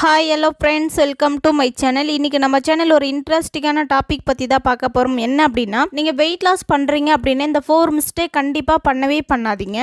Hi hello friends, welcome to my channel. இன்றைக்கி நம்ம channel ஒரு இன்ட்ரெஸ்டிங்கான டாபிக் பற்றி தான் பார்க்க போகிறோம். என்ன அப்படின்னா, நீங்கள் வெயிட் லாஸ் பண்ணுறீங்க அப்படின்னா இந்த 4 மிஸ்டேக் கண்டிப்பாக பண்ணவே பண்ணாதீங்க.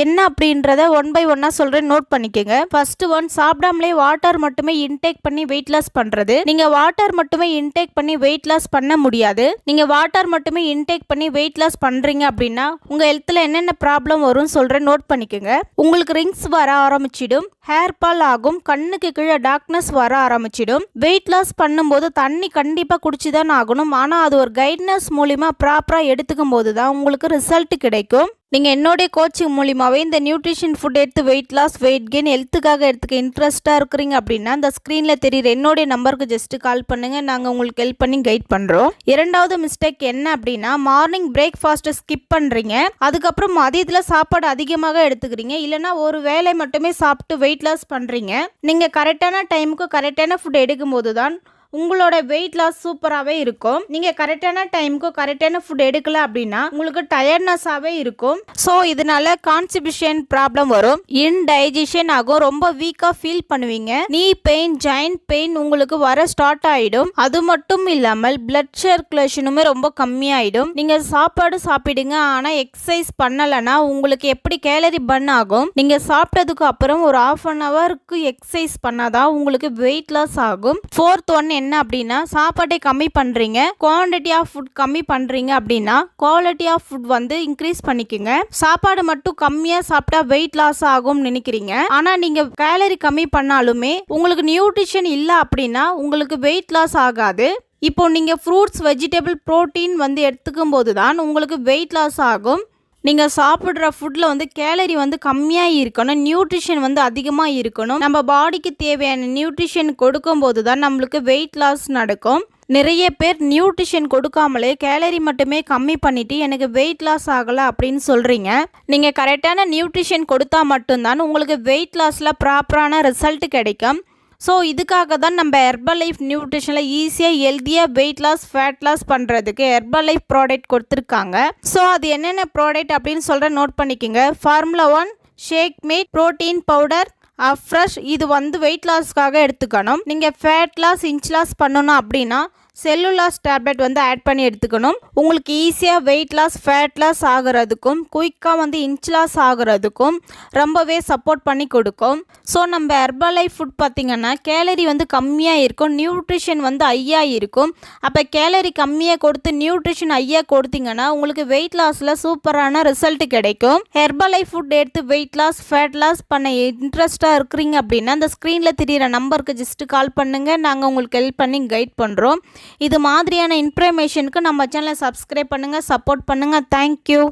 என்ன அப்படின்றத ஒன் பை ஒன்னாக சொல்கிறேன், நோட் பண்ணிக்கோங்க. ஃபர்ஸ்ட் ஒன், சாப்பிடாமலே வாட்டர் மட்டுமே இன்டேக் பண்ணி வெயிட் லாஸ் பண்ணுறது. நீங்கள் வாட்டர் மட்டுமே இன்டேக் பண்ணி வெயிட் லாஸ் பண்ண முடியாது. நீங்கள் வாட்டர் மட்டுமே இன்டேக் பண்ணி வெயிட் லாஸ் பண்ணுறீங்க அப்படின்னா உங்கள் ஹெல்த்தில் என்னென்ன ப்ராப்ளம் வரும்னு சொல்கிறேன், நோட் பண்ணிக்கோங்க. உங்களுக்கு ரிங்ஸ் வர ஆரம்பிச்சிடும், ஹேர் ஃபால் ஆகும், கண்ணுக்கு கீழே டார்க்னஸ் வர ஆரம்பிச்சிடும். வெயிட் லாஸ் பண்ணும்போது தண்ணி கண்டிப்பாக குடிச்சு தான் ஆகணும். ஆனால் அது ஒரு கைட்னஸ் மூலிமா ப்ராப்பராக எடுத்துக்கும் போது தான் உங்களுக்கு ரிசல்ட் கிடைக்கும். நீங்கள் என்னுடைய கோச்சிங் மூலிமாவே இந்த நியூட்ரிஷன் ஃபுட் எடுத்து வெயிட் லாஸ், வெயிட் கெயின், ஹெல்த்துக்காக எடுத்துக்க இன்ட்ரெஸ்ட்டாக இருக்கிறீங்க அப்படின்னா அந்த ஸ்க்ரீனில் தெரியுற என்னுடைய நம்பருக்கு ஜஸ்ட்டு கால் பண்ணுங்கள். நாங்கள் உங்களுக்கு ஹெல்ப் பண்ணி கைட் பண்ணுறோம். இரண்டாவது மிஸ்டேக் என்ன அப்படின்னா, மார்னிங் பிரேக்ஃபாஸ்ட்டை ஸ்கிப் பண்ணுறீங்க. அதுக்கப்புறம் மதியத்தில் சாப்பாடு அதிகமாக எடுத்துக்கிறீங்க. இல்லைனா ஒரு வேளை மட்டுமே சாப்பிட்டு வெயிட் லாஸ் பண்ணுறீங்க. நீங்கள் கரெக்டான டைமுக்கு கரெக்டான ஃபுட் எடுக்கும்போது தான் உங்களோட வெயிட் லாஸ் சூப்பராகவே இருக்கும். நீங்கள் கரெக்டான டைமுக்கு கரெக்டான ஃபுட் எடுக்கல அப்படின்னா உங்களுக்கு டயர்ட்னஸாகவே இருக்கும். ஸோ இதனால கான்ஸ்டிபேஷன் ப்ராப்ளம் வரும், இன்டைஜஷன் ஆகும், ரொம்ப வீக்காக ஃபீல் பண்ணுவீங்க. நீ பெயின், ஜாயிண்ட் பெயின் உங்களுக்கு வர ஸ்டார்ட் ஆகிடும். அது மட்டும் இல்லாமல் பிளட் சர்க்குலேஷனுமே ரொம்ப கம்மியாயிடும். நீங்கள் சாப்பாடு சாப்பிடுங்க, ஆனால் எக்ஸசைஸ் பண்ணலைன்னா உங்களுக்கு எப்படி கேலரி பர்ன் ஆகும். நீங்கள் சாப்பிட்டதுக்கு அப்புறம் ஒரு 1/2 ஹவருக்கு எக்ஸசைஸ் பண்ணாதான் உங்களுக்கு வெயிட் லாஸ் ஆகும். ஃபோர்த் ஒன் என்ன அப்படின்னா, சாப்பாட்டை கம்மி பண்றீங்க, குவான்டிட்டி ஆஃப் ஃபுட் கம்மி பண்றீங்க அப்படின்னா குவாலிட்டி ஆஃப் ஃபுட் வந்து இன்க்ரீஸ் பண்ணிக்கோங்க. சாப்பாடு மட்டும் கம்மியா சாப்பிட்டா வெயிட் லாஸ் ஆகும் நினைக்கிறீங்க. ஆனா நீங்க கேலரி கம்மி பண்ணாலுமே உங்களுக்கு நியூட்ரிஷன் இல்லை அப்படின்னா உங்களுக்கு வெயிட் லாஸ் ஆகாது. இப்போ நீங்க ஃப்ரூட்ஸ், வெஜிடபிள், புரோட்டீன் வந்து எடுத்துக்கும் போது தான் உங்களுக்கு வெயிட் லாஸ் ஆகும். நீங்கள் சாப்பிட்ற ஃபுட்டில் வந்து கேலரி வந்து கம்மியாக இருக்கணும், நியூட்ரிஷன் வந்து அதிகமாக இருக்கணும். நம்ம பாடிக்கு தேவையான நியூட்ரிஷன் கொடுக்கும்போது தான் நம்மளுக்கு வெயிட் லாஸ் நடக்கும். நிறைய பேர் நியூட்ரிஷன் கொடுக்காமலே கேலரி மட்டுமே கம்மி பண்ணிட்டு எனக்கு வெயிட் லாஸ் ஆகலை அப்படின்னு சொல்கிறீங்க. நீங்கள் கரெக்டான நியூட்ரிஷன் கொடுத்தா மட்டும்தான் உங்களுக்கு வெயிட் லாஸில் ப்ராப்பரான ரிசல்ட் கிடைக்கும். ஸோ இதுக்காக தான் நம்ம ஹெர்பல் லைஃப் நியூட்ரிஷனில் ஈஸியாக ஹெல்த்தியாக வெயிட் லாஸ், ஃபேட் லாஸ் பண்ணுறதுக்கு ஹெர்பல் லைஃப் ப்ராடக்ட் கொடுத்துருக்காங்க. ஸோ அது என்னென்ன ப்ராடக்ட் அப்படின்னு சொல்கிற நோட் பண்ணிக்கோங்க. ஃபார்முலா 1 ஷேக் மீட் ப்ரோட்டீன் பவுடர் ஃப்ரெஷ். இது வந்து வெயிட் லாஸ்க்காக எடுத்துக்கணும். நீங்கள் ஃபேட் லாஸ், இன்ச் லாஸ் பண்ணணும் அப்படின்னா செல்லுலாஸ் டேப்லெட் வந்து ஆட் பண்ணி எடுத்துக்கணும். உங்களுக்கு ஈஸியாக வெயிட் லாஸ், ஃபேட் லாஸ் ஆகிறதுக்கும் குயிக்காக வந்து இன்ச் லாஸ் ஆகிறதுக்கும் ரொம்பவே சப்போர்ட் பண்ணி கொடுக்கும். ஸோ நம்ம ஹெர்பல் லைஃப் ஃபுட் பார்த்திங்கன்னா கேலரி வந்து கம்மியாக இருக்கும், நியூட்ரிஷன் வந்து ஹையாக இருக்கும். அப்போ கேலரி கம்மியாக கொடுத்து நியூட்ரிஷன் ஹையாக கொடுத்தீங்கன்னா உங்களுக்கு வெயிட் லாஸில் சூப்பரான ரிசல்ட் கிடைக்கும். ஹெர்பல் லைஃப் ஃபுட் எடுத்து வெயிட் லாஸ், ஃபேட் லாஸ் பண்ண இன்ட்ரெஸ்ட்டாக இருக்கிறீங்க அப்படின்னா அந்த ஸ்க்ரீனில் தெரியிற நம்பருக்கு ஜஸ்ட்டு கால் பண்ணுங்கள். நாங்கள் உங்களுக்கு ஹெல்ப் பண்ணி கைட் பண்ணுறோம். இது மாதிரியான இன்ஃபர்மேஷனுக்கு நம்ம சேனலை சப்ஸ்கிரைப் பண்ணுங்கள், சப்போர்ட் பண்ணுங்கள். தேங்க்யூ.